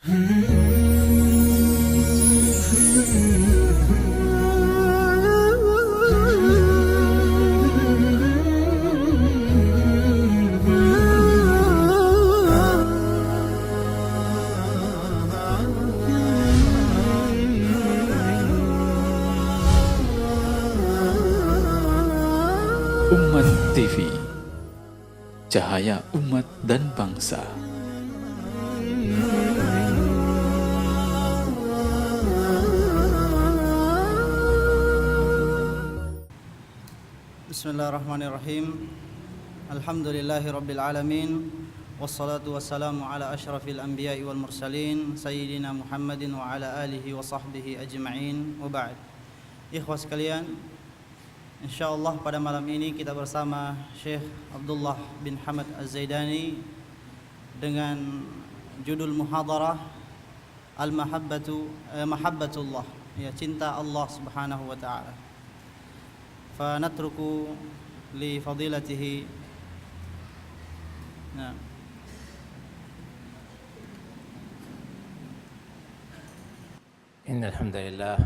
Umat TV, cahaya umat dan bangsa. Bismillahirrahmanirrahim. Alhamdulillahi rabbil alamin. Wassalatu wassalamu ala asyrafil anbiya'i wal mursalin Sayyidina Muhammadin wa ala alihi wa sahbihi ajma'in. Wa ba'd. Ikhwah sekalian, insyaallah pada malam ini kita bersama Syekh Abdullah bin Hamad Az-Zaidani dengan judul muhadarah Mahabbatullah, ya, cinta Allah Subhanahu wa taala. Fa natruku li fadilatihi. Nah. Innal hamdalillah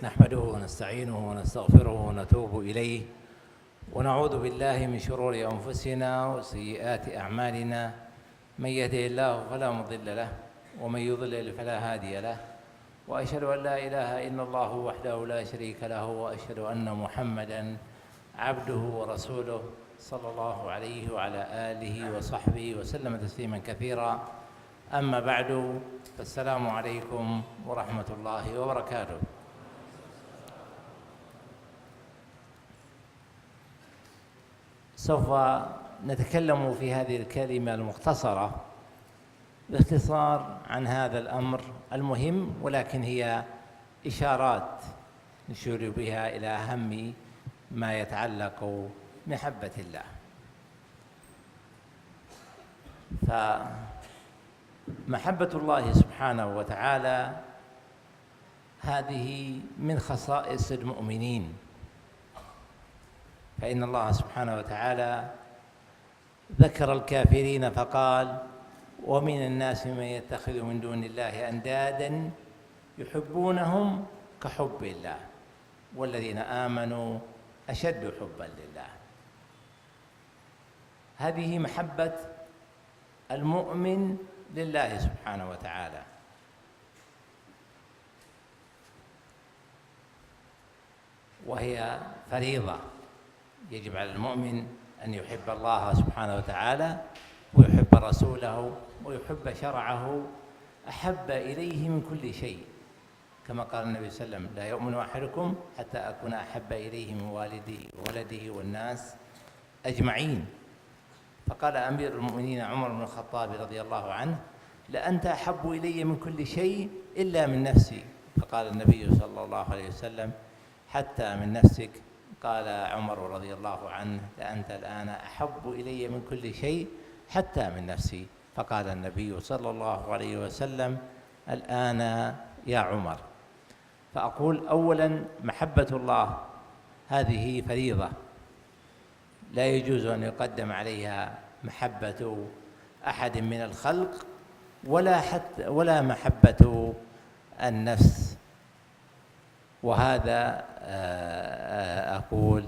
نحمده ونستعينه ونستغفره ونتوب إليه ونعوذ بالله من شرور أنفسنا وسيئات أعمالنا من يهده الله فلا مضل له ومن يضلل فلا هادي له وأشهد أن لا إله إلا الله وحده لا شريك له وأشهد أن محمدا عبده ورسوله صلى الله عليه وعلى آله وصحبه وسلم تسليما كثيرا. أما بعد، فالسلام عليكم ورحمة الله وبركاته. سوف نتكلم في هذه الكلمة المختصرة باختصار عن هذا الأمر المهم، ولكن هي إشارات نشير بها إلى أهم ما يتعلق بمحبة الله. فمحبة الله سبحانه وتعالى هذه من خصائص المؤمنين، فإن الله سبحانه وتعالى ذكر الكافرين فقال: ومن الناس من يتخذ من دون الله أندادا يحبونهم كحب الله والذين آمنوا أشد حبا لله. هذه محبة المؤمن لله سبحانه وتعالى، وهي فريضة يجب على المؤمن أن يحب الله سبحانه وتعالى ويحب رسوله ويحب شرعه أحب إليه من كل شيء، كما قال النبي صلى الله عليه وسلم: لا يؤمن أحدكم حتى أكون أحب إليه من والده وولده والناس أجمعين. فقال أمير المؤمنين عمر بن الخطاب رضي الله عنه: لأنت أحب إلي من كل شيء إلا من نفسي. فقال النبي صلى الله عليه وسلم: حتى من نفسك. قال عمر رضي الله عنه: لأنت الآن أحب إلي من كل شيء حتى من نفسي. فقال النبي صلى الله عليه وسلم: الآن يا عمر. فأقول أولا: محبة الله هذه فريضة لا يجوز أن يقدم عليها محبة أحد من الخلق ولا محبة النفس، وهذا أقول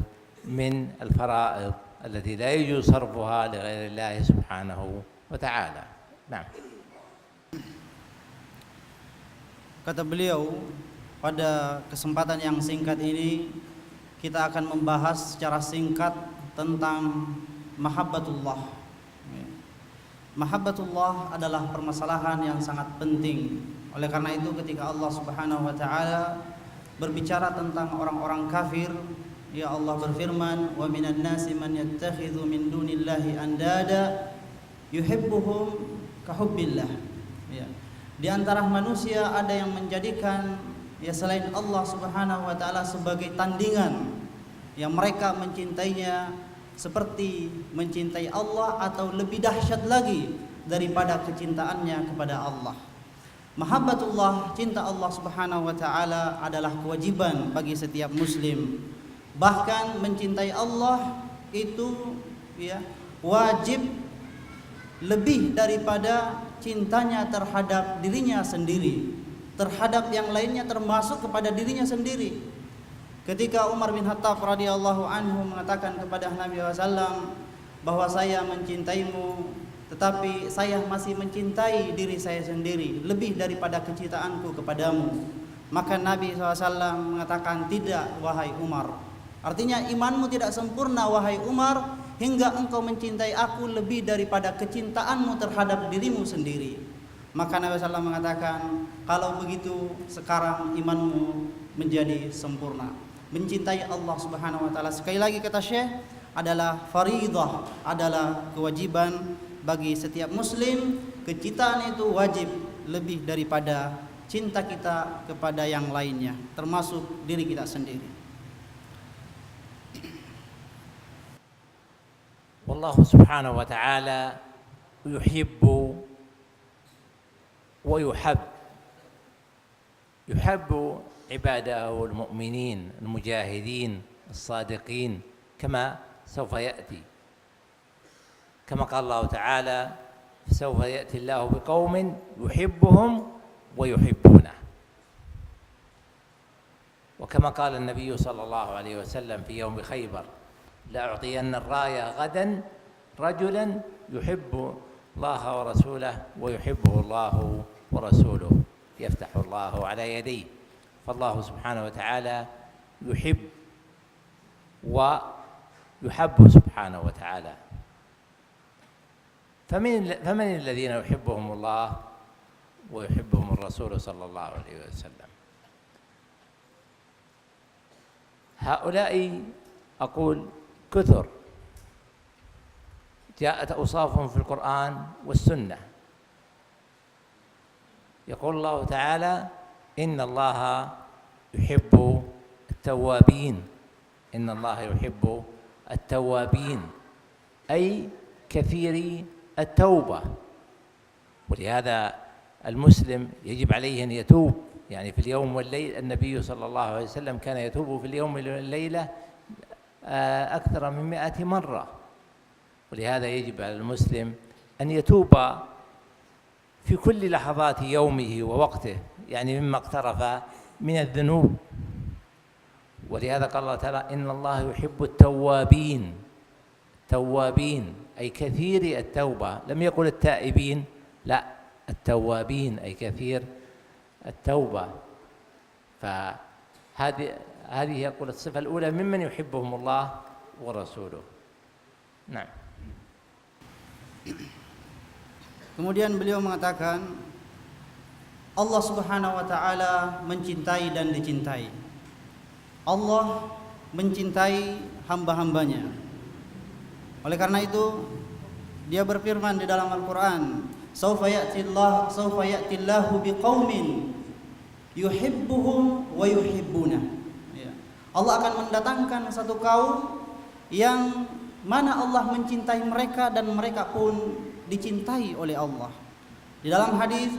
من الفرائض التي لا يجوز صرفها لغير الله سبحانه وتعالى. نعم. Kata beliau, pada kesempatan yang singkat ini kita akan membahas secara singkat tentang mahabbatullah. Mahabbatullah adalah permasalahan yang sangat penting. Oleh karena itu, ketika Allah Subhanahu wa taala berbicara tentang orang-orang kafir, ya Allah berfirman: "Wa minan nasi man yattakhidhu min dunillahi andada yuhibbuhum kahubbillah." Ya. Di antara manusia ada yang menjadikan ya selain Allah Subhanahu wa taala sebagai tandingan, yang mereka mencintainya seperti mencintai Allah atau lebih dahsyat lagi daripada kecintaannya kepada Allah. Mahabbatullah, cinta Allah Subhanahu wa taala adalah kewajiban bagi setiap muslim. Bahkan mencintai Allah itu ya wajib lebih daripada cintanya terhadap dirinya sendiri, terhadap yang lainnya termasuk kepada dirinya sendiri. Ketika Umar bin Khattab radhiyallahu anhu mengatakan kepada Nabi SAW bahwa saya mencintaimu, tetapi saya masih mencintai diri saya sendiri lebih daripada kecintaanku kepadamu, maka Nabi SAW mengatakan, tidak wahai Umar. Artinya imanmu tidak sempurna wahai Umar hingga engkau mencintai aku lebih daripada kecintaanmu terhadap dirimu sendiri. Maka Nabi SAW mengatakan, kalau begitu sekarang imanmu menjadi sempurna. Mencintai Allah Subhanahu wa taala, sekali lagi kata Syekh, adalah faridah, adalah kewajiban bagi setiap muslim. Kecintaan itu wajib lebih daripada cinta kita kepada yang lainnya, termasuk diri kita sendiri. Wallahu subhanahu wa ta'ala yuhibbu wa yuhab. Yuhibbu عباده المؤمنين المجاهدين الصادقين كما سوف يأتي، كما قال الله تعالى سوف يأتي الله بقوم يحبهم ويحبونه، وكما قال النبي صلى الله عليه وسلم في يوم خيبر لأعطين الراية غدا رجلا يحب الله ورسوله ويحبه الله ورسوله يفتح الله على يديه. فالله سبحانه وتعالى يحب ويحب سبحانه وتعالى. فمن الذين يحبهم الله ويحبهم الرسول صلى الله عليه وسلم؟ هؤلاء أقول كثر، جاءت أوصافهم في القرآن والسنة. يقول الله تعالى إن الله يحب التوابين، إن الله يحب التوابين أي كثيري التوبة. ولهذا المسلم يجب عليه أن يتوب، يعني في اليوم والليل. النبي صلى الله عليه وسلم كان يتوب في اليوم والليلة أكثر من 100 مرة. ولهذا يجب على المسلم أن يتوب في كل لحظات يومه ووقته، يعني مما اقترف من الذنوب. ولهذا قال الله تعالى إن الله يحب التوابين، التوابين أي كثير التوبة، لم يقل التائبين، لا، التوابين أي كثير التوبة. فهذه يقول الصفة الأولى ممن يحبهم الله ورسوله. نعم. Kemudian beliau mengatakan, Allah Subhanahu wa taala mencintai dan dicintai. Allah mencintai hamba-hambanya. Oleh karena itu dia berfirman di dalam Al-Qur'an, "Saufa ya'tillahu biqaumin yuhibbuhum wa yuhibbuna." Ya. Allah akan mendatangkan satu kaum yang mana Allah mencintai mereka dan mereka pun dicintai oleh Allah. Di dalam hadis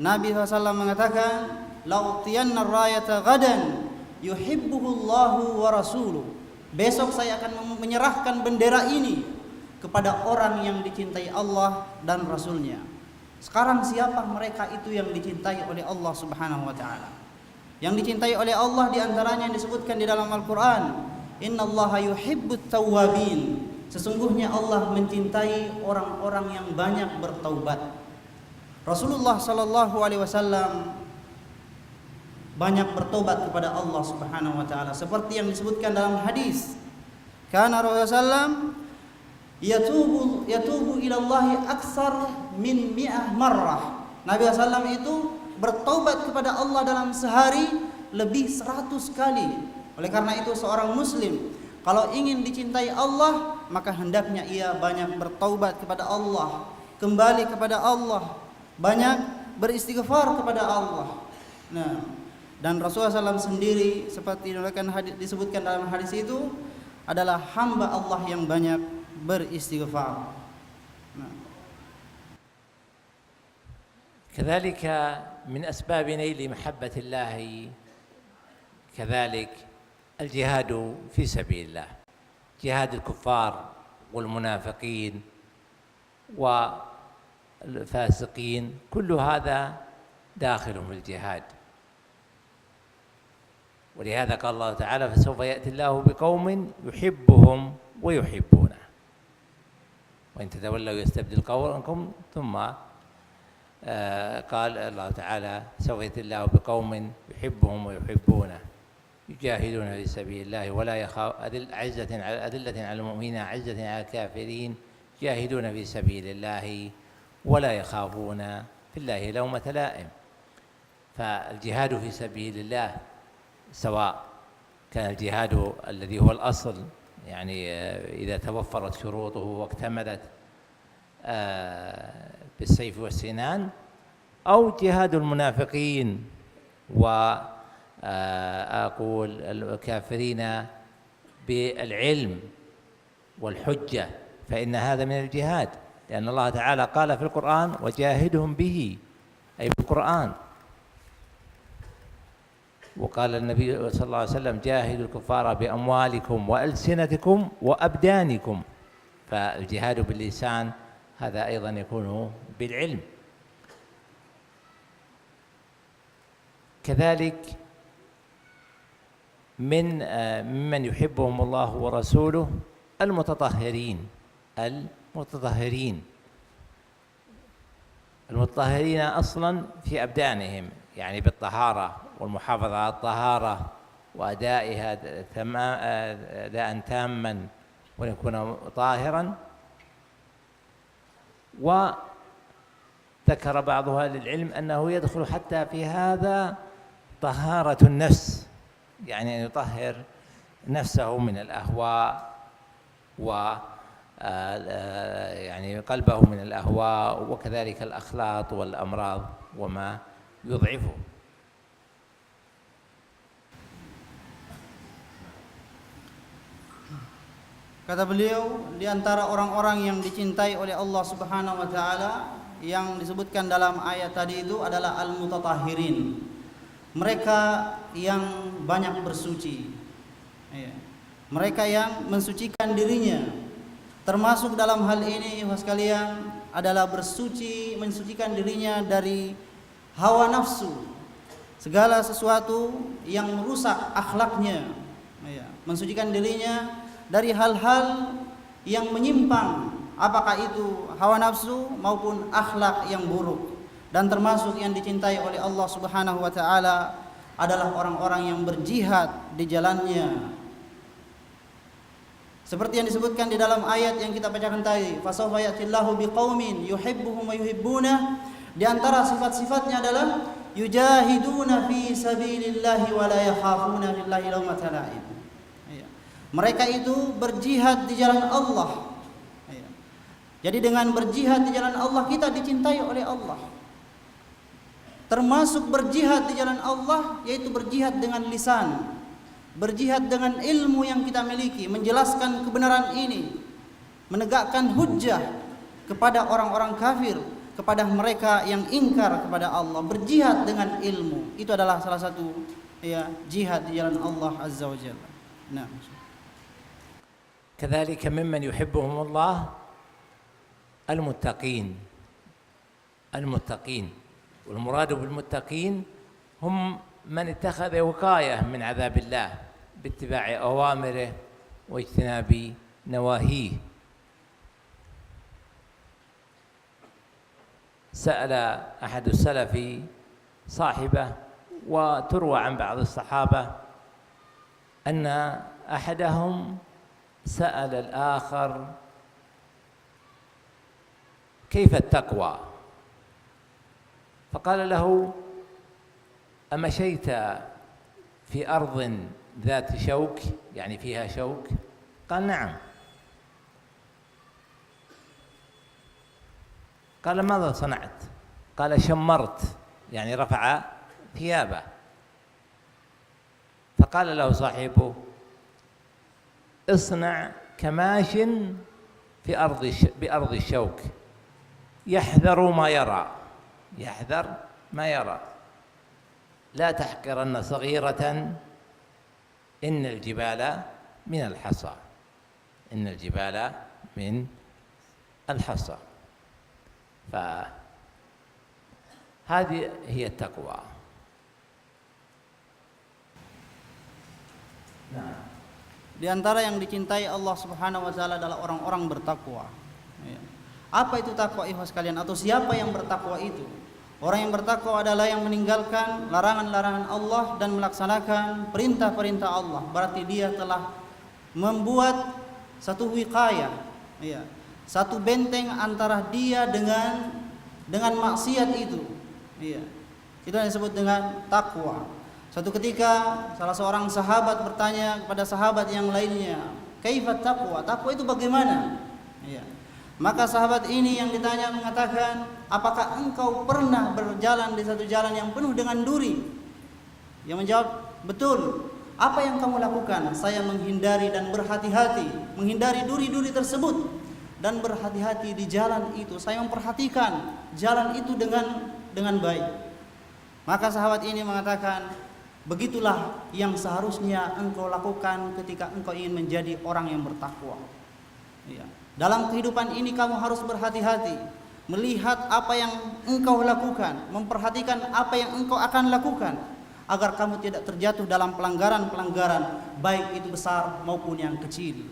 Nabi SAW mengatakan, "La'utiyanna rayata ghadan yuhibbuhullahu wa rasuluh." Besok saya akan menyerahkan bendera ini kepada orang yang dicintai Allah dan Rasulnya. Sekarang siapa mereka itu yang dicintai oleh Allah Subhanahu wa taala? Yang dicintai oleh Allah diantaranya yang disebutkan di dalam Al-Quran, "Innallaha yuhibbut tawwabin." Sesungguhnya Allah mencintai orang-orang yang banyak bertaubat. Rasulullah sallallahu alaihi wasallam banyak bertobat kepada Allah Subhanahu wa taala seperti yang disebutkan dalam hadis. Kana Rasulullah yatubu ila Allah aksar min 100 marrah. Nabi sallallahu itu bertobat kepada Allah dalam sehari lebih 100 kali. Oleh karena itu seorang muslim kalau ingin dicintai Allah, maka hendaknya ia banyak bertaubat kepada Allah, kembali kepada Allah, banyak beristighfar kepada Allah. Nah, dan Rasulullah SAW sendiri seperti disebutkan dalam hadis itu adalah hamba Allah yang banyak beristighfar. Nah. كذلك من أسباب نيل محبة الله كذلك الجهاد في سبيل الله، جهاد الكفار والمنافقين الفاسقين، كل هذا داخل في الجهاد. ولهذا قال الله تعالى: فسوف يأتي الله بقوم يحبهم ويحبونه وإن تتولوا يستبدل قومكم. ثم قال الله تعالى: سوف يأتي الله بقوم يحبهم ويحبونه يجاهدون في سبيل الله ولا يخاف أذلة على المؤمنين أعزة على الكافرين يجاهدون في سبيل الله ولا يخافون في الله لومة لائم. فالجهاد في سبيل الله سواء كان الجهاد الذي هو الأصل، يعني إذا توفرت شروطه واكتملت بالسيف والسنان، أو جهاد المنافقين وأقول الكافرين بالعلم والحجة، فإن هذا من الجهاد، لأن الله تعالى قال في القرآن: وجاهدهم به، أي بالقرآن. وقال النبي صلى الله عليه وسلم: جاهدوا الكفار بأموالكم وألسنتكم وأبدانكم. فالجهاد باللسان هذا أيضا يكون بالعلم. كذلك ممن يحبهم الله ورسوله المتطهرين أصلا في أبدانهم، يعني بالطهارة والمحافظة على الطهارة وأدائها أداء تاما ويكون طاهرا. وذكر بعض أهل العلم أنه يدخل حتى في هذا طهارة النفس، يعني أن يطهر نفسه من الأهواء يعني قلبه من الأهواء، وكذلك الأخلاط والأمراض وما يضعفه. Kata beliau, di antara orang-orang yang dicintai oleh Allah Subhanahu wa taala yang disebutkan dalam ayat tadi itu adalah al-mutatahhirin. Mereka yang banyak bersuci. Mereka yang mensucikan dirinya. Termasuk dalam hal ini sekalian adalah mensucikan dirinya dari hawa nafsu, segala sesuatu yang merusak akhlaknya, mensucikan dirinya dari hal-hal yang menyimpang, apakah itu hawa nafsu maupun akhlak yang buruk. Dan termasuk yang dicintai oleh Allah Subhanahu wa taala adalah orang-orang yang berjihad di jalannya. Seperti yang disebutkan di dalam ayat yang kita bacakan tadi, fasawfa ya'tillahu biqaumin yuhibbuhum wa yuhibbunah. Di antara sifat-sifatnya adalah yujahiduna fi sabilillahi wa la yakhafuna fillahi lawmata la'im. Mereka itu berjihad di jalan Allah. Jadi dengan berjihad di jalan Allah kita dicintai oleh Allah. Termasuk berjihad di jalan Allah yaitu berjihad dengan lisan, berjihad dengan ilmu yang kita miliki, menjelaskan kebenaran ini, menegakkan hujjah kepada orang-orang kafir, kepada mereka yang ingkar kepada Allah. Berjihad dengan ilmu itu adalah salah satu jihad di jalan Allah Azza wa Jalla. Nah, كذلك ممن يحبهم الله المتقين، والمراد بالمتقين هم من اتخذ وقاية من عذاب الله باتباع أوامره واجتناب نواهيه. سأل أحد السلف صاحبه، وتروى عن بعض الصحابة أن أحدهم سأل الآخر: كيف التقوى؟ فقال له: أمشيت في أرض ذات شوك، يعني فيها شوك؟ قال: نعم. قال: ماذا صنعت؟ قال: شمرت، يعني رفع ثيابه. فقال له صاحبه: اصنع كماش بأرض الشوك يحذر ما يرى، لا تحقرن صغيرة إن الجبال من الحصى. فهذه هي التقوى. Di antara yang dicintai Allah Subhanahu wa taala adalah orang-orang bertakwa. Ya. Apa itu takwa ikhwas sekalian, atau siapa yang bertakwa itu? Orang yang bertakwa adalah yang meninggalkan larangan-larangan Allah dan melaksanakan perintah-perintah Allah. Berarti dia telah membuat satu wiqayah, ya, satu benteng antara dia dengan maksiat itu. Ya. Itu yang disebut dengan takwa. Suatu ketika salah seorang sahabat bertanya kepada sahabat yang lainnya, "Kaifat taqwa? Takwa itu bagaimana?" Ya. Maka sahabat ini yang ditanya mengatakan, "Apakah engkau pernah berjalan di satu jalan yang penuh dengan duri?" Yang menjawab, "Betul." "Apa yang kamu lakukan?" "Saya menghindari dan berhati-hati, menghindari duri-duri tersebut dan berhati-hati di jalan itu. Saya memperhatikan jalan itu dengan baik." Maka sahabat ini mengatakan, "Begitulah yang seharusnya engkau lakukan ketika engkau ingin menjadi orang yang bertakwa." Ya. Dalam kehidupan ini kamu harus berhati-hati, melihat apa yang engkau lakukan, memperhatikan apa yang engkau akan lakukan, agar kamu tidak terjatuh dalam pelanggaran-pelanggaran, baik itu besar maupun yang kecil.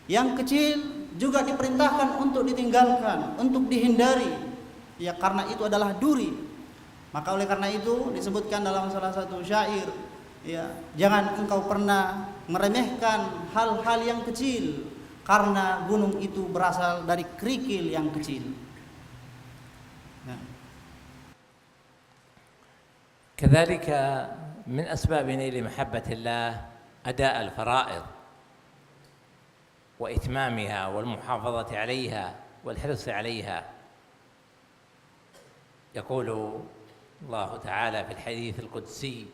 Yang kecil juga diperintahkan untuk ditinggalkan, untuk dihindari, ya, karena itu adalah duri. Maka oleh karena itu disebutkan dalam salah satu syair, ya, jangan engkau pernah meremehkan hal-hal yang kecil, karena gunung itu berasal dari kerikil yang kecil. Nah. كذلك من أسباب نيل محبة الله أداء الفرائض وإتمامها والمحافظة عليها والحرص عليها. يقول الله تعالى في الحديث القدسي: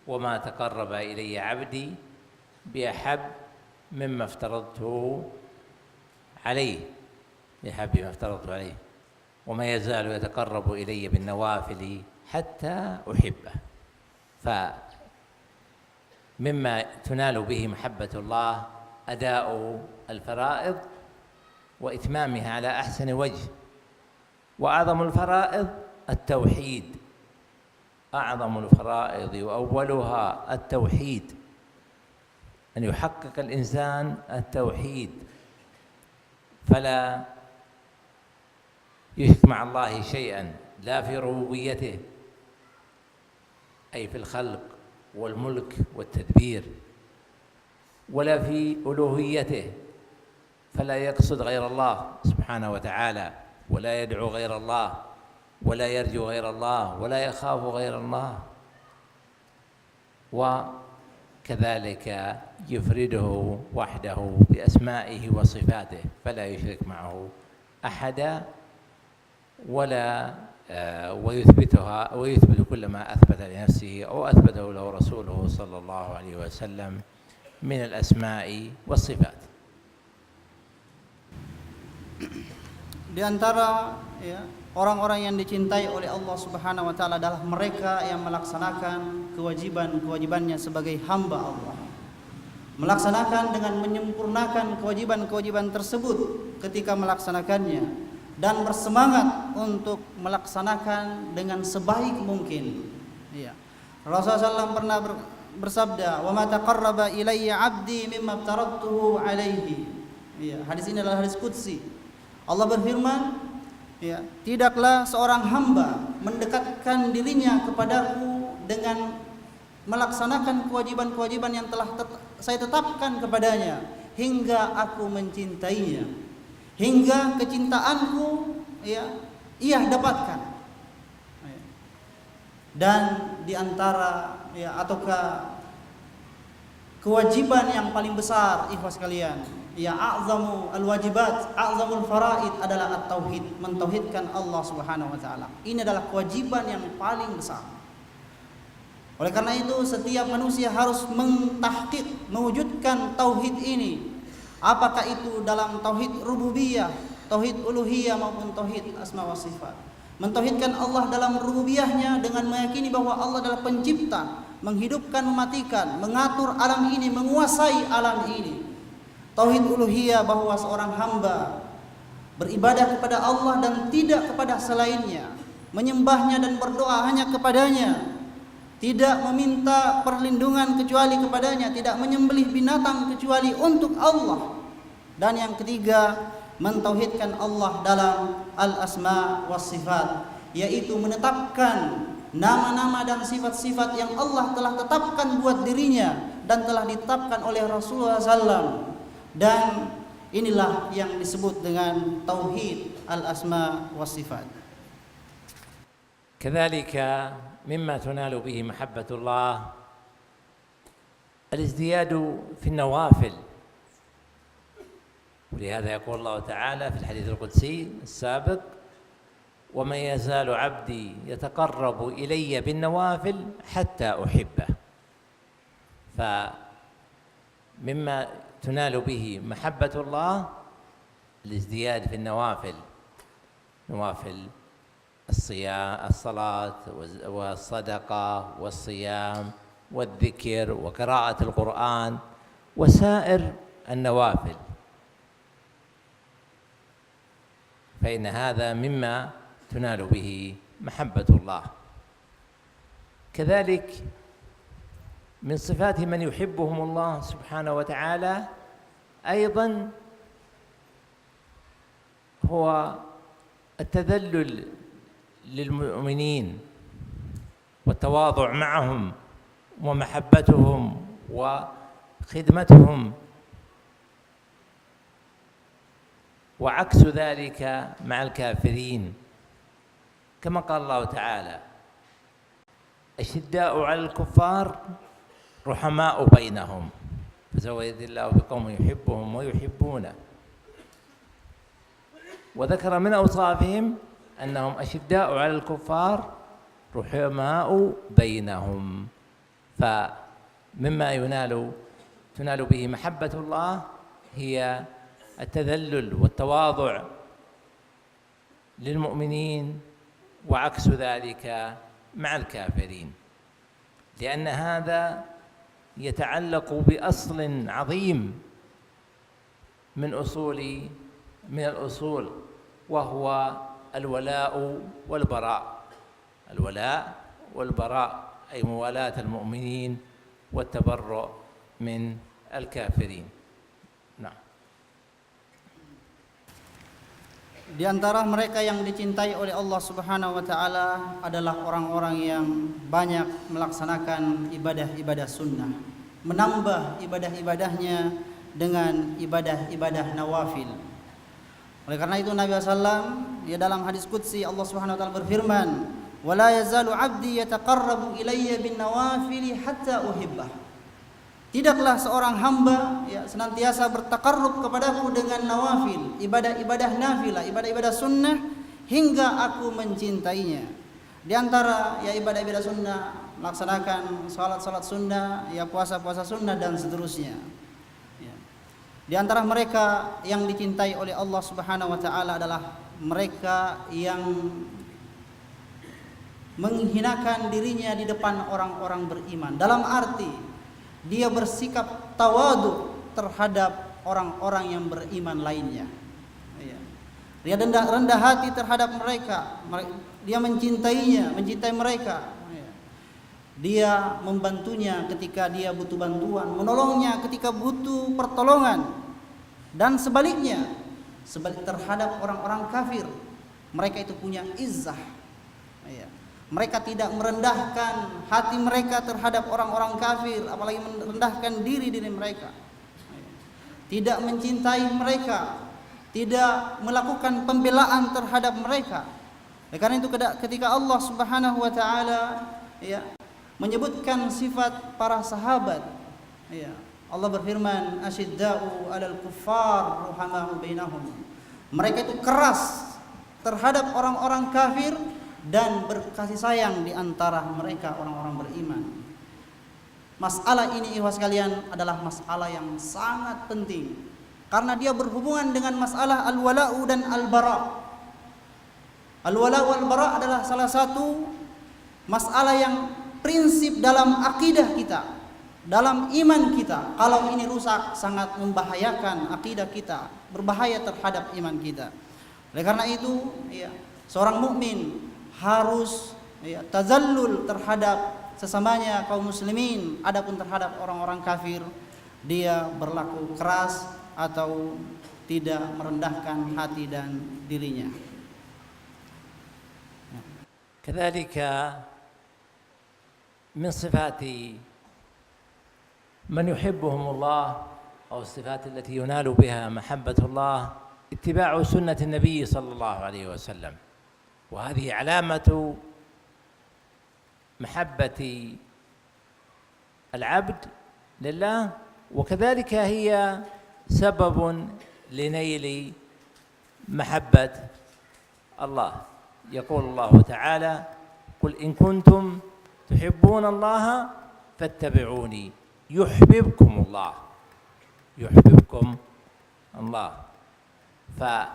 وما تقرب إلي عبدي بأحب مما افترضته عليه وما يزال يتقرب إلي بالنوافل حتى أحبه. فمما تنال به محبة الله أداء الفرائض وإتمامها على أحسن وجه. وأعظم الفرائض التوحيد، أعظم الفرائض وأولها التوحيد، أن يحقق الإنسان التوحيد فلا يشرك مع الله شيئا، لا في ربوبيته أي في الخلق والملك والتدبير، ولا في ألوهيته، فلا يقصد غير الله سبحانه وتعالى، ولا يدعو غير الله، ولا يرجو غير الله، ولا يخاف غير الله. وكذلك يفرده وحده بأسمائه وصفاته فلا يشرك معه أحدا، ويثبت كل ما أثبت لنفسه أو أثبته له رسوله صلى الله عليه وسلم من الأسماء والصفات. Di antara, ya, orang-orang yang dicintai oleh Allah Subhanahu wa taala adalah mereka yang melaksanakan kewajiban-kewajibannya sebagai hamba Allah. Melaksanakan dengan menyempurnakan kewajiban-kewajiban tersebut ketika melaksanakannya dan bersemangat untuk melaksanakan dengan sebaik mungkin. Ya. Rasulullah SAW pernah bersabda, "Wa ma taqarraba ilayya 'abdi mimma aftaradtuhu 'alaihi." Ya, hadis ini adalah hadis qudsi. Allah berfirman, ya, tidaklah seorang hamba mendekatkan dirinya kepadaku dengan melaksanakan kewajiban-kewajiban yang telah saya tetapkan kepadanya hingga aku mencintainya, hingga kecintaanku, ya, ia dapatkan. Dan di antara, ya, ataukah kewajiban yang paling besar ikhwas sekalian, ya, a'zamu al-wajibat, a'zamul faraid adalah at-tauhid, mentauhidkan Allah Subhanahu wa taala. Ini adalah kewajiban yang paling besar. Oleh karena itu setiap manusia harus mentahqiq, mewujudkan tauhid ini. Apakah itu dalam tauhid rububiyah, tauhid uluhiyah maupun tauhid asma wa sifat. Mentauhidkan Allah dalam rububiyahnya dengan meyakini bahwa Allah adalah pencipta, menghidupkan, mematikan, mengatur alam ini, menguasai alam ini. Tauhid uluhiyah bahwa seorang hamba beribadah kepada Allah dan tidak kepada selainnya, menyembahnya dan berdoa hanya kepadanya, tidak meminta perlindungan kecuali kepadanya, tidak menyembelih binatang kecuali untuk Allah. Dan yang ketiga, mentauhidkan Allah dalam al-asma was sifat, yaitu menetapkan nama-nama dan sifat-sifat yang Allah telah tetapkan buat dirinya dan telah ditetapkan oleh Rasulullah SAW. Dan inilah yang disebut dengan tauhid al-asma was sifat. كذلك مما تنال به محبة الله الازدياد في النوافل، ولهذا يقول الله تعالى في الحديث القدسي السابق: ومن يزال عبدي يتقرب إلي بالنوافل حتى أحبه. فمما تنال به محبة الله الازدياد في النوافل، نوافل الصلاة والصدقة والصيام والذكر وقراءة القرآن وسائر النوافل، فإن هذا مما تنال به محبة الله. كذلك من صفات من يحبهم الله سبحانه وتعالى أيضا هو التذلل للمؤمنين والتواضع معهم ومحبتهم وخدمتهم، وعكس ذلك مع الكافرين، كما قال الله تعالى: أشداء على الكفار رحماء بينهم فسوف يهدي الله بقوم يحبهم ويحبونه. وذكر من أوصافهم أنهم أشداء على الكفار رحماء بينهم. فمما تنال به محبة الله هي التذلل والتواضع للمؤمنين، وعكس ذلك مع الكافرين، لأن هذا يتعلق بأصل عظيم من الأصول، وهو الولاء والبراء. الولاء والبراء أي موالاة المؤمنين والتبرؤ من الكافرين. نعم. Di antara mereka yang dicintai oleh Allah Subhanahu wa taala adalah orang-orang yang banyak melaksanakan ibadah-ibadah sunnah, menambah ibadah-ibadahnya dengan ibadah-ibadah nawafil. Oleh karena itu Nabi SAW dalam hadis qudsi Allah Subhanahu wa taala berfirman, "Wala yazalu 'abdi yataqarrabu ilayya bin nawafil hatta uhibbah." Tidaklah seorang hamba senantiasa bertakarrub kepadaku dengan nawafil, ibadah-ibadah nafilah, ibadah-ibadah sunnah hingga aku mencintainya. Di antara ibadah-ibadah sunnah, melaksanakan salat-salat sunnah, puasa-puasa sunnah dan seterusnya. Di antara mereka yang dicintai oleh Allah Subhanahu wa taala adalah mereka yang menghinakan dirinya di depan orang-orang beriman. Dalam arti dia bersikap tawadu terhadap orang-orang yang beriman lainnya. Dia rendah hati terhadap mereka. Dia mencintai mereka. Dia membantunya ketika dia butuh bantuan, menolongnya ketika butuh pertolongan. Dan sebaliknya, terhadap orang-orang kafir, mereka itu punya izzah. Mereka tidak merendahkan hati mereka terhadap orang-orang kafir, apalagi merendahkan diri mereka. Tidak mencintai mereka, tidak melakukan pembelaan terhadap mereka. Karena itu ketika Allah Subhanahu wa taala menyebutkan sifat para sahabat, Allah berfirman, "Asyidda'u 'alal kuffar ruhama'u bainahum." Mereka itu keras terhadap orang-orang kafir dan berkasih sayang di antara mereka orang-orang beriman. Masalah ini ikhwas sekalian adalah masalah yang sangat penting karena dia berhubungan dengan masalah al-wala'u dan al-bara'. Al-wala'u wal-bara' adalah salah satu masalah yang prinsip dalam akidah kita, dalam iman kita. Kalau ini rusak sangat membahayakan akidah kita, berbahaya terhadap iman kita. Oleh karena itu, ya, seorang mukmin harus ya, tazallul terhadap sesamanya kaum muslimin. Adapun terhadap orang-orang kafir, dia berlaku keras atau tidak merendahkan hati dan dirinya. كذلك من صفات من يحبهم الله أو الصفات التي ينال بها محبة الله اتباع سنة النبي صلى الله عليه وسلم، وهذه علامة محبة العبد لله، وكذلك هي سبب لنيل محبة الله. يقول الله تعالى: قل إن كنتم تحبون الله فاتبعوني يحببكم الله، يحببكم الله. فمن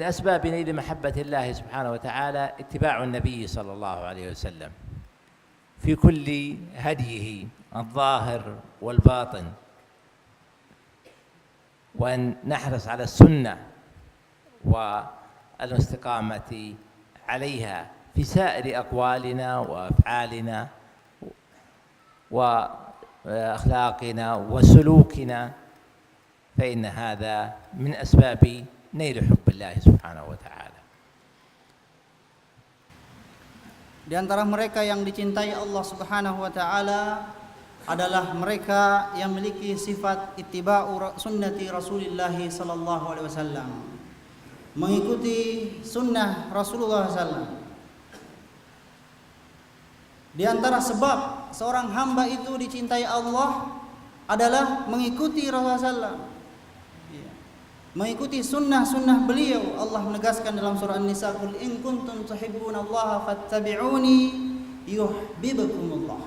أسباب نيل محبة الله سبحانه وتعالى اتباع النبي صلى الله عليه وسلم في كل هديه الظاهر والباطن، وأن نحرص على السنة والاستقامة عليها في سائر أقوالنا وأفعالنا وأخلاقنا وسلوكنا، فإن هذا من أسباب نيل حب الله سبحانه وتعالى. Di antara mereka yang dicintai Allah Subhanahu wa taala adalah mereka yang memiliki sifat ittiba'u sunnati Rasulillah sallallahu alaihi wasallam. Mengikuti sunnah Rasulullah sallallahu. Di antara sebab seorang hamba itu dicintai Allah adalah mengikuti Rasulullah sallallahu. Mengikuti sunnah-sunnah beliau. Allah menegaskan dalam surah An-Nisa, "Qul in kuntum tuhibbunallaha fattabi'uni yuhibbukumullah."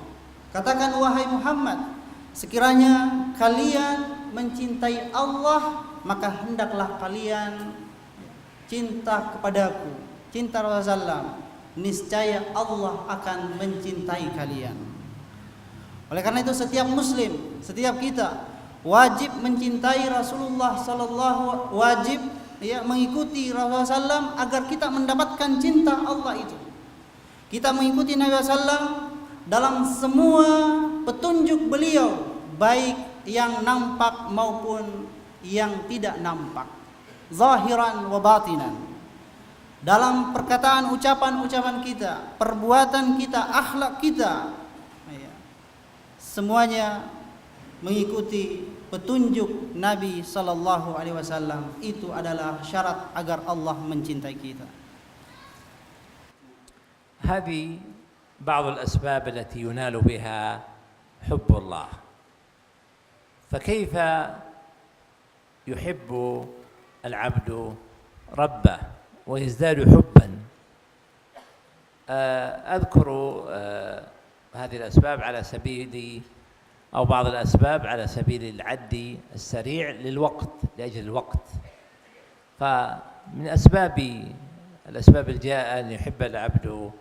Katakan wahai Muhammad, sekiranya kalian mencintai Allah, maka hendaklah kalian cinta kepadaku, cinta Rasulullah. Niscaya Allah akan mencintai kalian. Oleh karena itu setiap muslim, setiap kita wajib mencintai Rasulullah sallallahu, wajib ya mengikuti Rasulullah sallam agar kita mendapatkan cinta Allah itu. Kita mengikuti Nabi sallam dalam semua petunjuk beliau, baik yang nampak maupun yang tidak nampak, zahiran wa batinan. Dalam perkataan ucapan-ucapan kita, perbuatan kita, akhlak kita, semuanya mengikuti petunjuk Nabi sallallahu alaihi wasallam. Itu adalah syarat agar Allah mencintai kita. هذه بعض الأسباب التي ينال بها حب الله. فكيف يحب العبد ربه ويزداد حبا؟ أذكر هذه الأسباب على سبيل أو بعض الأسباب على سبيل العد السريع للوقت، لأجل الوقت. فمن الأسباب الجاء أن يحب العبد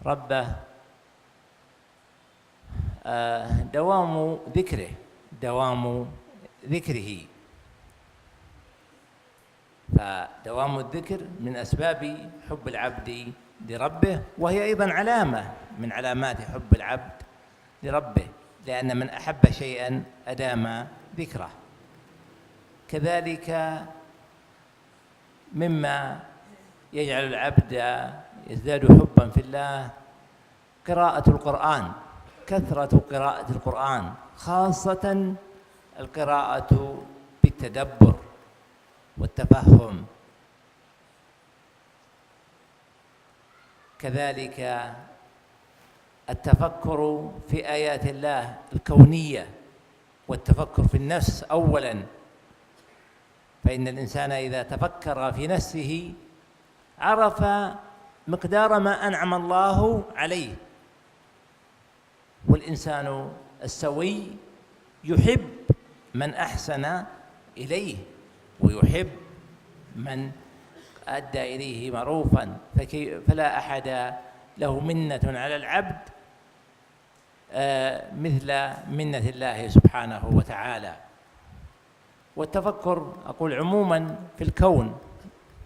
ربه دوام ذكره. فدوام الذكر من أسباب حب العبد لربه، وهي أيضا علامة من علامات حب العبد لربه، لأن من أحب شيئا أدام ذكره. كذلك مما يجعل العبد يزداد حبا في الله قراءة القرآن، كثرة قراءة القرآن، خاصة القراءة بالتدبر والتفهم. كذلك التفكر في آيات الله الكونية والتفكر في النفس أولا، فإن الإنسان إذا تفكر في نفسه عرف مقدار ما أنعم الله عليه. والإنسان السوي يحب من أحسن إليه ويحب من أدى إليه معروفا، فلا أحد له منة على العبد مثل منة الله سبحانه وتعالى. والتفكر أقول عموما في الكون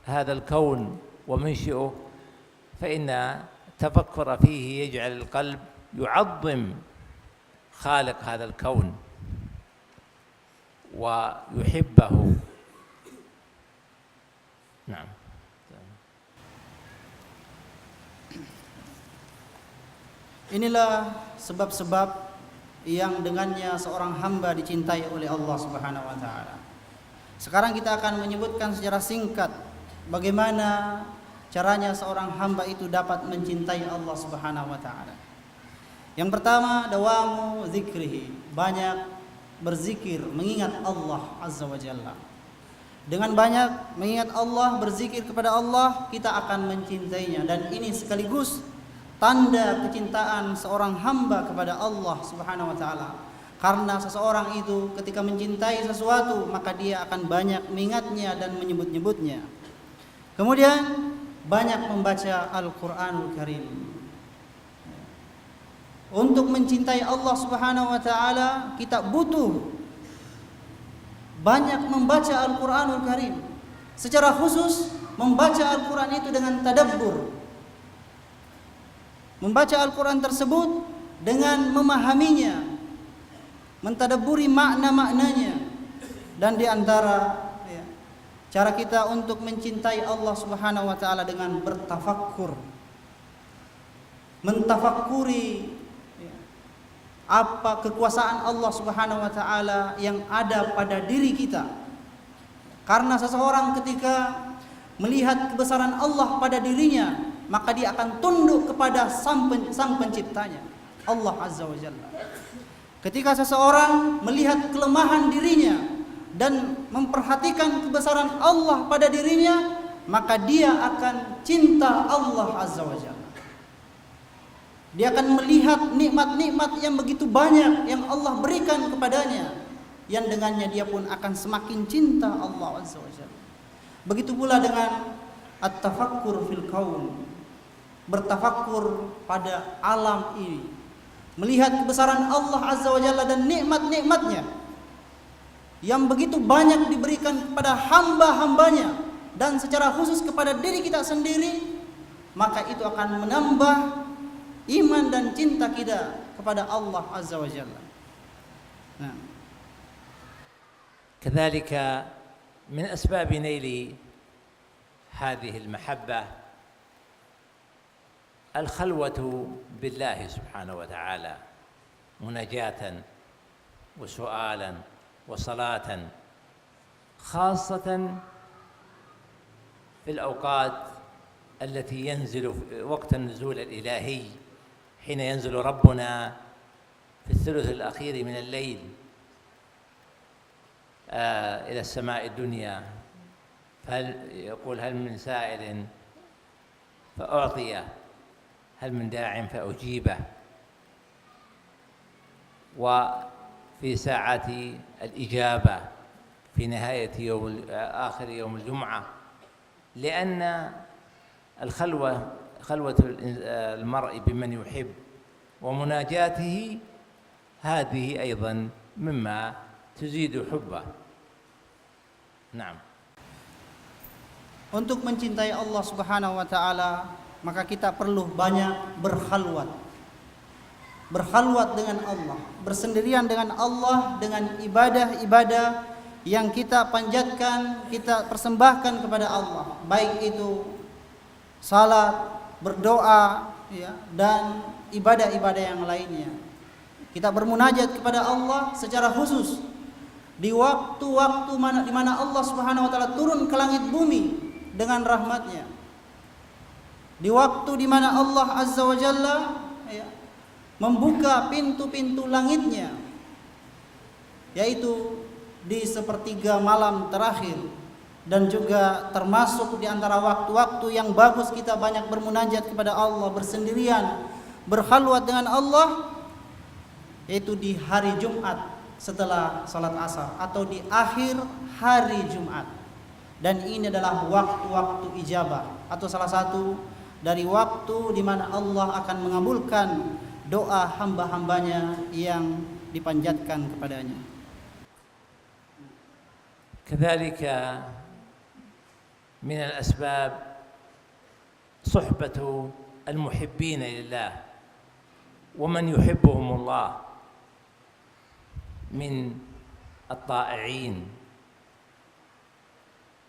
هذا الكون ومنشئه، فإن التفكر فيه يجعل القلب يعظم خالق هذا الكون ويحبه. نعم. Inilah sebab-sebab yang dengannya seorang hamba dicintai oleh Allah Subhanahu wa taala. Sekarang kita akan menyebutkan secara singkat bagaimana caranya seorang hamba itu dapat mencintai Allah Subhanahu wa taala. Yang pertama, dawamu zikrihi, banyak berzikir, mengingat Allah Azza wa Jalla. Dengan banyak mengingat Allah, berzikir kepada Allah, kita akan mencintainya, dan ini sekaligus tanda kecintaan seorang hamba kepada Allah Subhanahu wa taala. Karena seseorang itu ketika mencintai sesuatu, maka dia akan banyak mengingatnya dan menyebut-nyebutnya. Kemudian banyak membaca Al-Qur'anul Karim. Untuk mencintai Allah Subhanahu wa taala, kita butuh banyak membaca Al-Qur'anul Karim. Secara khusus membaca Al-Qur'an itu dengan tadabbur. Membaca Al-Quran tersebut dengan memahaminya, mentadabburi makna-maknanya. Dan di antara cara kita untuk mencintai Allah Subhanahu wa taala dengan bertafakkur. Mentafakuri apa kekuasaan Allah Subhanahu wa taala yang ada pada diri kita. Karena seseorang ketika melihat kebesaran Allah pada dirinya, maka dia akan tunduk kepada sang penciptanya, Allah Azza wa Jalla. Ketika seseorang melihat kelemahan dirinya dan memperhatikan kebesaran Allah pada dirinya, maka dia akan cinta Allah Azza wa Jalla. Dia akan melihat nikmat-nikmat yang begitu banyak yang Allah berikan kepadanya, yang dengannya dia pun akan semakin cinta Allah Azza wa Jalla. Begitu pula dengan at-tafakkur fil kaun, bertafakkur pada alam ini, melihat kebesaran Allah Azza wa Jalla dan nikmat-nikmatnya yang begitu banyak diberikan kepada hamba-hambanya, dan secara khusus kepada diri kita sendiri, maka itu akan menambah iman dan cinta kita kepada Allah Azza wa Jalla. Nah. كذلك من أسباب نيل هذه المحبة الخلوة بالله سبحانه وتعالى، مناجاة وسؤالا وصلاة، خاصة في الأوقات التي ينزل وقت النزول الإلهي، حين ينزل ربنا في الثلث الأخير من الليل إلى السماء الدنيا، فيقول هل من سائل فأعطيه، هل من داع فأجيبه. وفي ساعة الإجابة في نهاية آخر يوم الجمعة، لأن خلوة المرء بمن يحب ومناجاته هذه أيضا مما تزيد حبه. نعم. Untuk mencintai Allah Subhanahu wa taala, maka kita perlu banyak berkhalwat. Berkhalwat dengan Allah, bersendirian dengan Allah, dengan ibadah-ibadah yang kita panjatkan, kita persembahkan kepada Allah, baik itu salat, berdoa, dan ibadah-ibadah yang lainnya. Kita bermunajat kepada Allah secara khusus di waktu-waktu di mana Allah Subhanahu wa taala turun ke langit bumi dengan rahmatnya. Di waktu di mana Allah Azza wa Jalla membuka pintu-pintu langitnya, yaitu di sepertiga malam terakhir, dan juga termasuk di antara waktu-waktu yang bagus kita banyak bermunajat kepada Allah, bersendirian, berkhalwat dengan Allah, yaitu di hari Jumat setelah salat asar atau di akhir hari Jumat. Dan ini adalah waktu-waktu ijabah, atau salah satu dari waktu di mana Allah akan mengabulkan doa hamba-hambanya yang dipanjatkan kepadanya. كذلك من الأسباب صحبة المحبين لله ومن يحبهم الله من الطائعين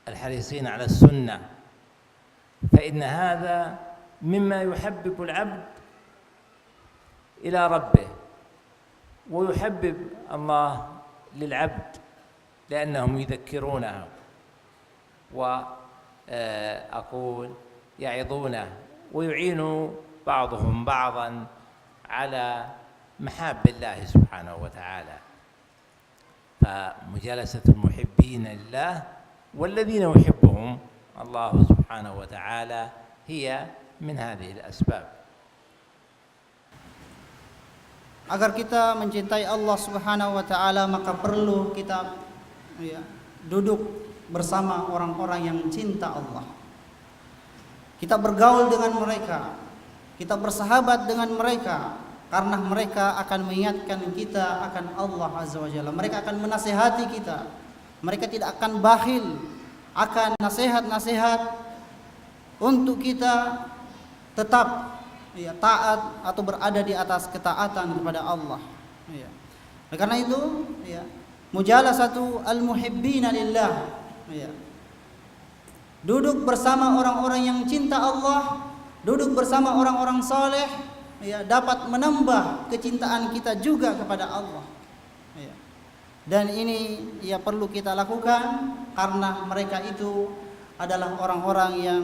الحريصين على السنة، فإن هذا مما يحبب العبد إلى ربه ويحبب الله للعبد، لأنهم يذكرونه وأقول يعظونه ويعين بعضهم بعضا على محاب الله سبحانه وتعالى. فمجالسة المحبين لله والذين يحبهم الله سبحانه وتعالى هي من هذه الأسباب. Agar kita mencintai Allah Subhanahu wa taala, maka perlu kita duduk bersama orang-orang yang cinta Allah. Kita bergaul dengan mereka, kita bersahabat dengan mereka, karena mereka akan mengingatkan kita akan Allah Azza wa Jalla. Mereka akan menasihati kita. Mereka tidak akan bakhil akan nasihat-nasihat untuk kita tetap taat atau berada di atas ketaatan kepada Allah. Karena itu, mujalasatu al-muhibbina lillah, duduk bersama orang-orang yang cinta Allah, duduk bersama orang-orang saleh, dapat menambah kecintaan kita juga kepada Allah. Dan ini perlu kita lakukan karena mereka itu adalah orang-orang yang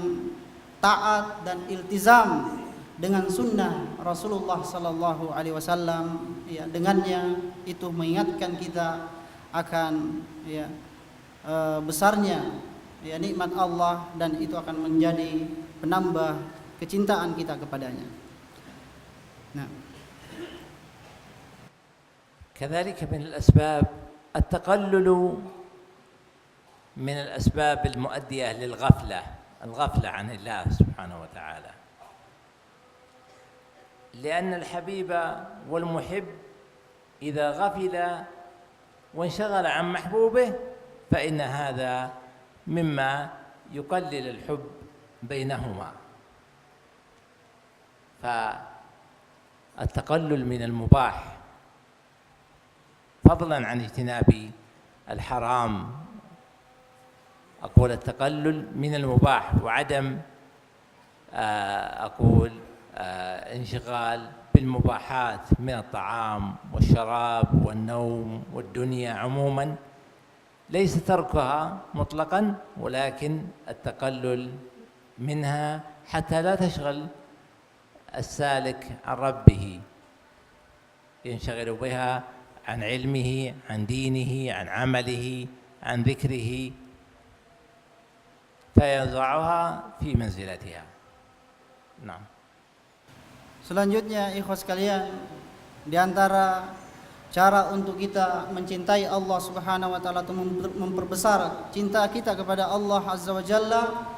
taat dan iltizam dengan sunnah Rasulullah sallallahu alaihi wasallam. Dengannya itu mengingatkan kita akan besarnya nikmat Allah, dan itu akan menjadi penambah kecintaan kita kepadanya. Nah, كذلك من الأسباب التقلل من الأسباب المؤدية الغفلة عن الله سبحانه وتعالى، لأن الحبيب والمحب إذا غفل وانشغل عن محبوبه فإن هذا مما يقلل الحب بينهما. فالتقلل من المباح فضلا عن اجتناب الحرام، أقول التقلل من المباح وعدم انشغال بالمباحات من الطعام والشراب والنوم والدنيا عموما، ليس تركها مطلقا ولكن التقلل منها حتى لا تشغل السالك عن ربه، ينشغل بها عن علمه، عن دينه، عن عمله، عن ذكره، فيضعها في منزلتها. نعم. Selanjutnya, ikhwas sekalian, di antara cara untuk kita mencintai Allah Subhanahu wa taala, atau memperbesar cinta kita kepada Allah Azza wa Jalla,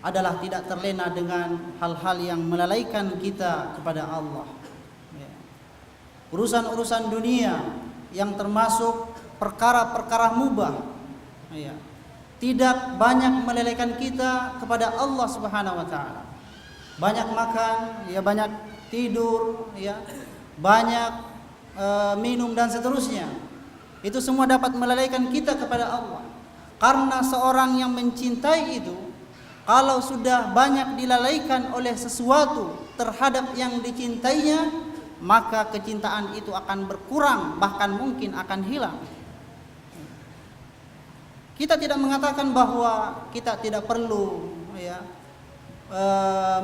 adalah tidak terlena dengan hal-hal yang melalaikan kita kepada Allah. Urusan-urusan dunia yang termasuk perkara-perkara mubah, tidak banyak melalaikan kita kepada Allah Subhanahu wa taala. Banyak makan, banyak tidur, banyak minum dan seterusnya. Itu semua dapat melalaikan kita kepada Allah. Karena seorang yang mencintai itu, kalau sudah banyak dilalaikan oleh sesuatu terhadap yang dicintainya, maka kecintaan itu akan berkurang, bahkan mungkin akan hilang. Kita tidak mengatakan bahwa kita tidak perlu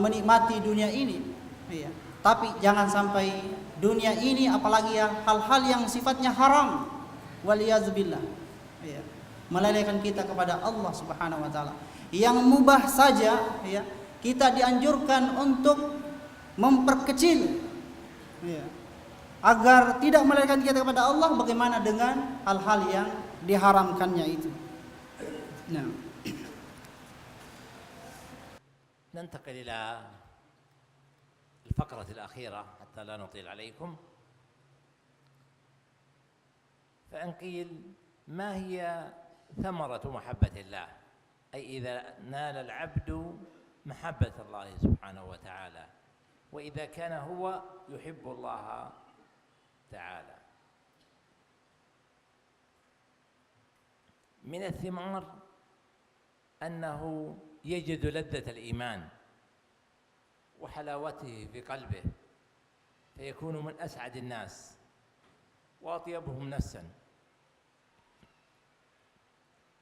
menikmati dunia ini, tapi jangan sampai dunia ini, apalagi hal-hal yang sifatnya haram, waliyadzubillah, melalaikan kita kepada Allah Subhanahu wa taala. Yang mubah saja kita dianjurkan untuk memperkecil, agar tidak melalaikan kita kepada Allah. Bagaimana dengan hal-hal yang diharamkannya itu? Nah, ننتقل إلى الفقرة الأخيرة حتى لا نطيل عليكم. فإن قيل ما هي ثمرة محبة الله؟ أي إذا نال العبد محبة الله سبحانه وتعالى، وإذا كان هو يحب الله تعالى. من الثمار أنه يجد لذة الإيمان وحلاوته في قلبه، فيكون من أسعد الناس وأطيبهم نفسا،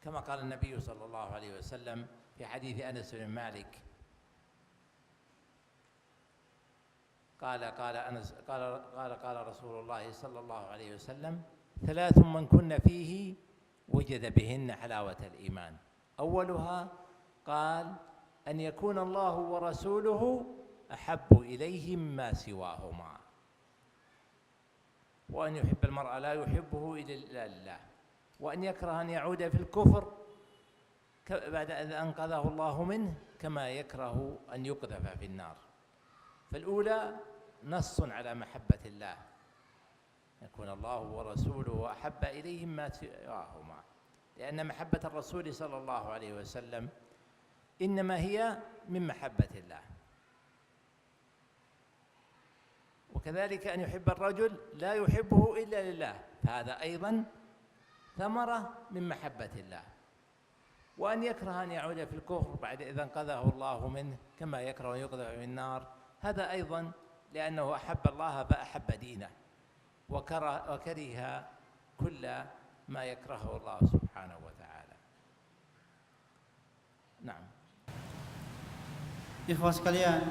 كما قال النبي صلى الله عليه وسلم في حديث أنس بن مالك قال رسول الله صلى الله عليه وسلم: 3 من كن فيه وجد بهن حلاوة الإيمان. أولها قال: أن يكون الله ورسوله أحب إليه مما سواهما، وأن يحب المرء لا يحبه إلا لله، وأن يكره أن يعود في الكفر بعد أن أنقذه الله منه، كما يكره أن يقذف في النار. فالأولى نص على محبة الله، يكون الله ورسوله أحب إليه مما سواهما، لأن محبة الرسول صلى الله عليه وسلم إنما هي من محبة الله. وكذلك أن يحب الرجل لا يحبه إلا لله، فهذا أيضا ثمرة من محبة الله. وأن يكره أن يعود في الكفر بعد إذا انقذه الله منه، كما يكره أن يقذف في النار، هذا أيضا لأنه أحب الله فأحب دينه، وكره كل ما يكرهه الله سبحانه وتعالى. نعم. Ikhwah sekalian,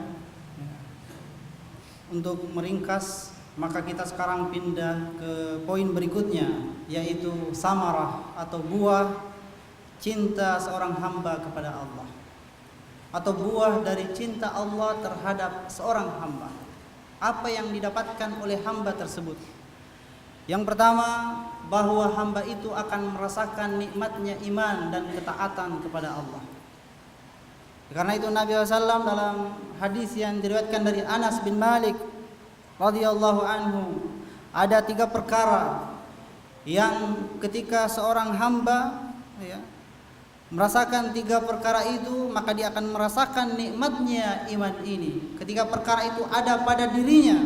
untuk meringkas, maka kita sekarang pindah ke poin berikutnya, yaitu samarah atau buah cinta seorang hamba kepada Allah, atau buah dari cinta Allah terhadap seorang hamba. Apa yang didapatkan oleh hamba tersebut? Yang pertama, bahwa hamba itu akan merasakan nikmatnya iman dan ketaatan kepada Allah. Karena itu Nabi SAW dalam hadis yang diriwayatkan dari Anas bin Malik radhiyallahu anhu, ada 3 perkara yang ketika seorang hamba merasakan 3 perkara itu, maka dia akan merasakan nikmatnya iman ini. Ketika perkara itu ada pada dirinya,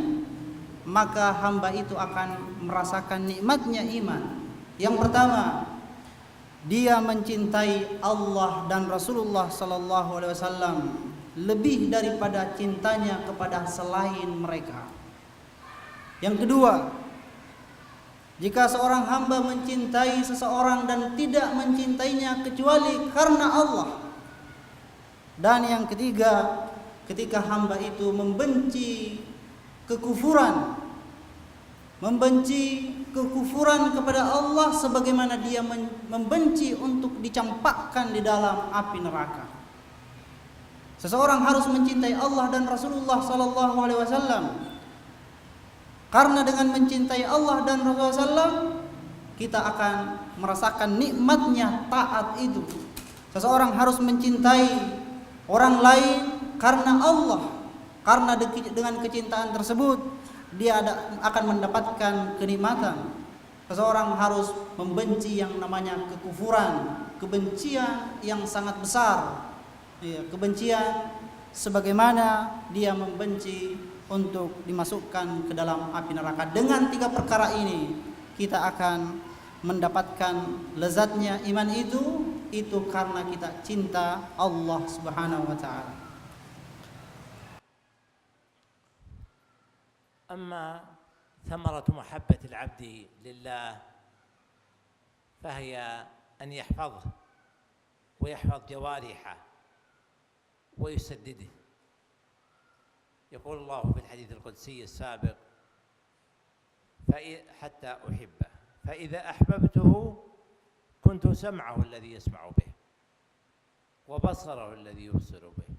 maka hamba itu akan merasakan nikmatnya iman. Yang pertama, dia mencintai Allah dan Rasulullah sallallahu alaihi wasallam lebih daripada cintanya kepada selain mereka. Yang kedua, jika seorang hamba mencintai seseorang dan tidak mencintainya kecuali karena Allah. Dan yang ketiga, ketika hamba itu membenci kekufuran kepada Allah sebagaimana dia membenci untuk dicampakkan di dalam api neraka. Seseorang harus mencintai Allah dan Rasulullah sallallahu alaihi wasallam. Karena dengan mencintai Allah dan Rasulullah SAW, kita akan merasakan nikmatnya taat itu. Seseorang harus mencintai orang lain karena Allah. Karena dengan kecintaan tersebut, dia akan mendapatkan kenikmatan. Seseorang harus membenci yang namanya kekufuran, kebencian yang sangat besar. Kebencian sebagaimana dia membenci untuk dimasukkan ke dalam api neraka. Dengan 3 perkara ini kita akan mendapatkan lezatnya iman itu karena kita cinta Allah Subhanahu wa taala. أما ثمرة محبة العبد لله فهي أن يحفظه ويحفظ جوارحه ويسدده. يقول الله في الحديث القدسي السابق: حتى أحبه فإذا أحببته كنت سمعه الذي يسمع به وبصره الذي يبصر به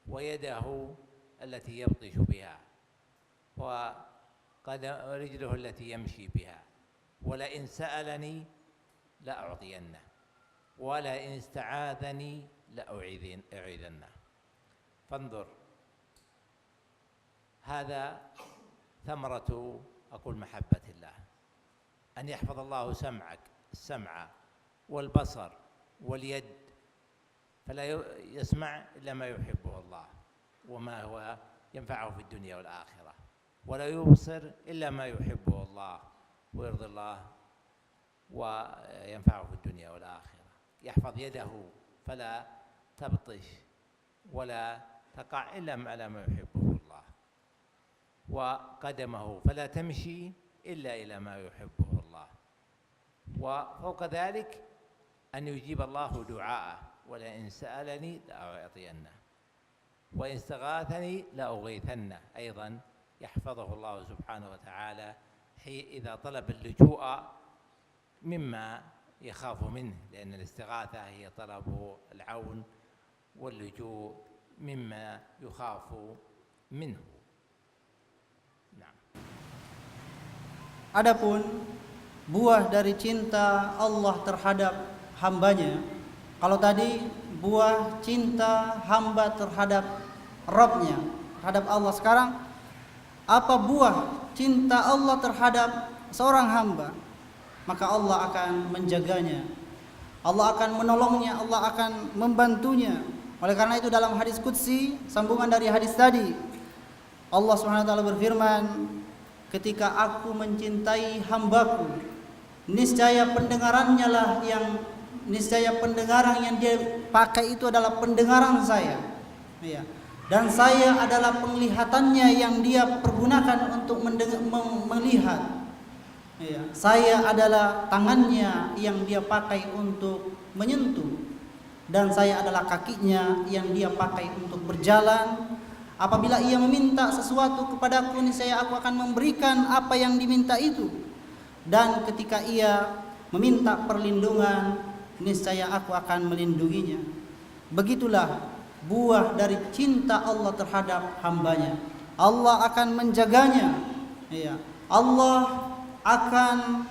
ويده التي يبطش بها ورجله التي يمشي بها، ولئن سألني لأعطينه ولئن استعاذني لأعيذنه. فانظر، هذا ثمرة محبة الله، أن يحفظ الله السمع والبصر واليد فلا يسمع إلا ما يحبه الله وما هو ينفعه في الدنيا والآخرة، ولا يبصر إلا ما يحبه الله ويرضي الله وينفعه في الدنيا والآخرة. يحفظ يده فلا تبطش ولا تقع إلا على ما يحبه الله، وقدمه فلا تمشي إلا إلى ما يحبه الله، وفوق ذلك أن يجيب الله دعاءه، ولئن سألني لأعطينه وإن استغاثني لأغيثنه. أيضا يحفظه الله سبحانه وتعالى إذا طلب اللجوء مما يخاف منه، لأن الاستغاثة هي طلب العون واللجوء مما يخاف منه. Adapun buah dari cinta Allah terhadap hambanya, kalau tadi buah cinta hamba terhadap Rabbnya, terhadap Allah, sekarang apa buah cinta Allah terhadap seorang hamba? Maka Allah akan menjaganya, Allah akan menolongnya, Allah akan membantunya. Oleh karena itu dalam hadis qudsi, sambungan dari hadis tadi, Allah Subhanahu wa taala berfirman, ketika aku mencintai hambaku, niscaya pendengarannya lah niscaya pendengaran yang dia pakai itu adalah pendengaran saya, ya. Dan saya adalah penglihatannya yang dia pergunakan untuk melihat, ya. Saya adalah tangannya yang dia pakai untuk menyentuh, dan saya adalah kakinya yang dia pakai untuk berjalan. Apabila ia meminta sesuatu kepadaku, niscaya aku akan memberikan apa yang diminta itu. Dan ketika ia meminta perlindungan, niscaya aku akan melindunginya. Begitulah buah dari cinta Allah terhadap hambanya. Allah akan menjaganya, ya. Allah akan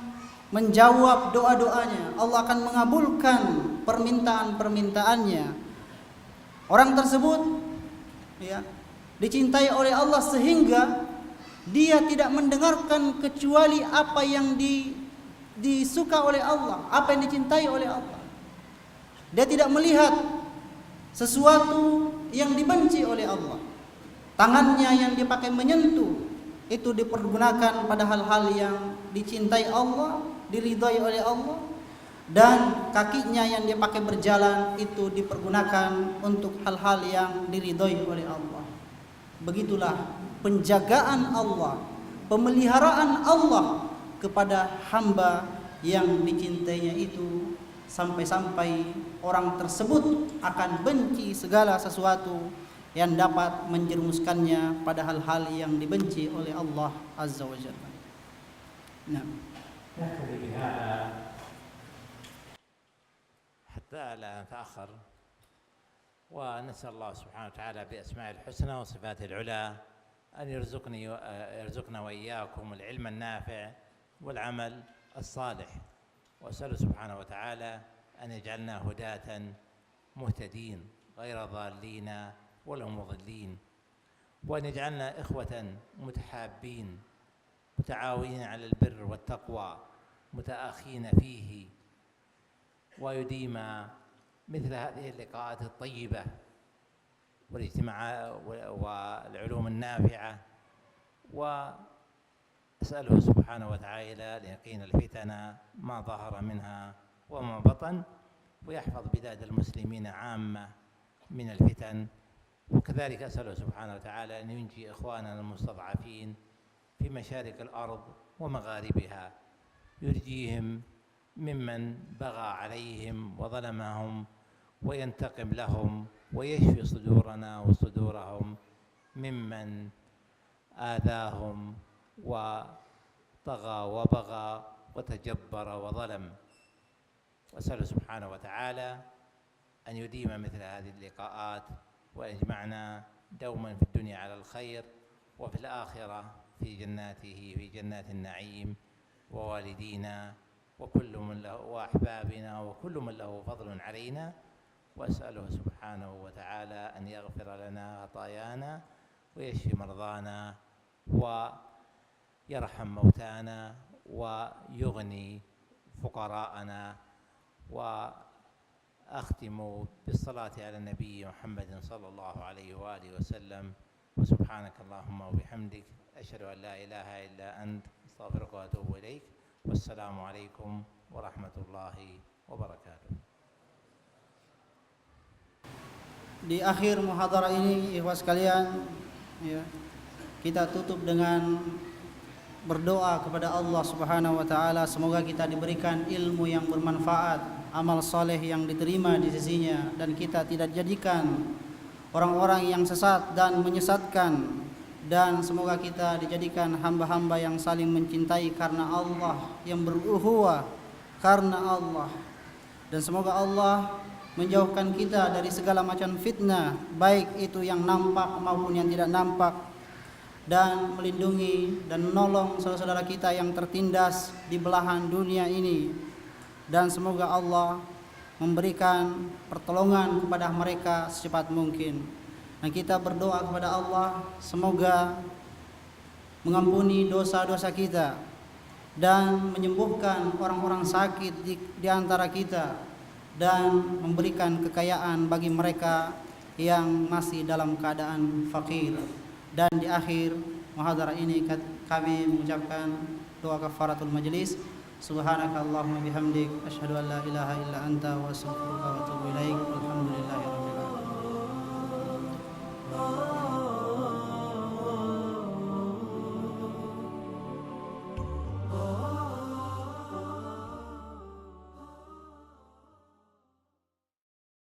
menjawab doa-doanya. Allah akan mengabulkan permintaan-permintaannya. Orang tersebut, ya, dicintai oleh Allah sehingga dia tidak mendengarkan kecuali apa yang disuka oleh Allah, apa yang dicintai oleh Allah. Dia tidak melihat sesuatu yang dibenci oleh Allah. Tangannya yang dipakai menyentuh itu dipergunakan pada hal-hal yang dicintai Allah, diridhai oleh Allah, dan kakinya yang dia pakai berjalan itu dipergunakan untuk hal-hal yang diridhai oleh Allah. Begitulah penjagaan Allah, pemeliharaan Allah kepada hamba yang dicintainya itu, sampai-sampai orang tersebut akan benci segala sesuatu yang dapat menjerumuskannya pada hal-hal yang dibenci oleh Allah Azza wa Jalla. Nah, حتى لا نتأخر، ونسأل الله سبحانه وتعالى بأسماء الحسنى وصفاته العلى أن يرزقنا وإياكم العلم النافع والعمل الصالح، وأسأله سبحانه وتعالى أن يجعلنا هداة مهتدين غير ضالين ولا مضلين، وأن يجعلنا إخوة متحابين متعاونين على البر والتقوى متآخين فيه، ويديم مثل هذه اللقاءات الطيبة والاجتماعات والعلوم النافعة، وأسأله سبحانه وتعالى أن يقينا الفتن ما ظهر منها وما بطن، ويحفظ بلاد المسلمين عامة من الفتن، وكذلك أسأله سبحانه وتعالى أن ينجي إخواننا المستضعفين في مشارق الأرض ومغاربها، يرجيهم ممن بغى عليهم وظلمهم، وينتقم لهم، ويشفي صدورنا وصدورهم ممن آذاهم وطغى وبغى وتجبر وظلم. وأسأل سبحانه وتعالى أن يديم مثل هذه اللقاءات، ويجمعنا دوما في الدنيا على الخير، وفي الآخرة في جناته، في جنات النعيم، ووالدينا وكل من له، وأحبابنا وكل من له فضل علينا. وأسأله سبحانه وتعالى أن يغفر لنا خطايانا ويشفي مرضانا ويرحم موتانا ويغني فقراءنا أختم بالصلاة على النبي محمد صلى الله عليه وآله وسلم. وسبحانك اللهم وبحمدك أشهد أن لا إله إلا أنت أستغفرك وأتوب إليك. والسلام عليكم ورحمة الله wabarakatuh. Di akhir muhadarah ini, ikhwas sekalian, ya, kita tutup dengan berdoa kepada Allah Subhanahu wa taala, semoga kita diberikan ilmu yang bermanfaat, amal soleh yang diterima di sisinya, dan kita tidak jadikan orang-orang yang sesat dan menyesatkan, dan semoga kita dijadikan hamba-hamba yang saling mencintai karena Allah, yang berukhuwah karena Allah. Dan semoga Allah menjauhkan kita dari segala macam fitnah, baik itu yang nampak maupun yang tidak nampak, dan melindungi dan menolong saudara-saudara kita yang tertindas di belahan dunia ini. Dan semoga Allah memberikan pertolongan kepada mereka secepat mungkin. Dan kita berdoa kepada Allah semoga mengampuni dosa-dosa kita dan menyembuhkan orang-orang sakit di antara kita, dan memberikan kekayaan bagi mereka yang masih dalam keadaan fakir. Dan di akhir muhadarah ini kami mengucapkan doa kafaratul majlis. Subhanakallahumma bihamdik asyhadu an la ilaha illa anta wa astaghfiruka wa atubu ilaik. Alhamdulillah.